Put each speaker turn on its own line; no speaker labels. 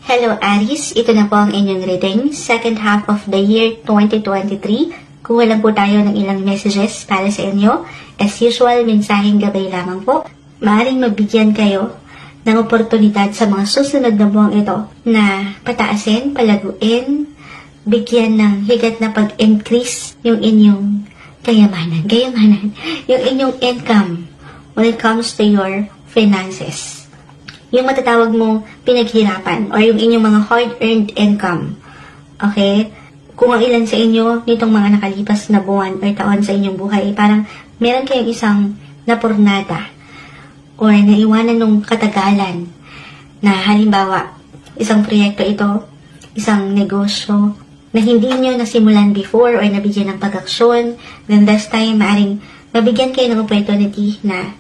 Hello Aries, ito na po ang inyong reading, second half of the year 2023. Kuha lang po tayo ng ilang messages para sa inyo. As usual, mensaheng gabay lamang po. Maaaring mabigyan kayo ng oportunidad sa mga susunod na buwang ito na pataasin, palaguin, bigyan ng higat na pag-increase yung inyong kayamanan, yung inyong income when it comes to your finances. Yung matatawag mong pinaghirapan or yung inyong mga hard-earned income. Okay? Kung ang ilan sa inyo nitong mga nakalipas na buwan or taon sa inyong buhay, parang meron kayong isang napurnada or naiwanan ng katagalan na halimbawa, isang proyekto ito, isang negosyo na hindi nyo nasimulan before or nabigyan ng pag-aksyon, then this time, maaring mabigyan kayo ng opportunity na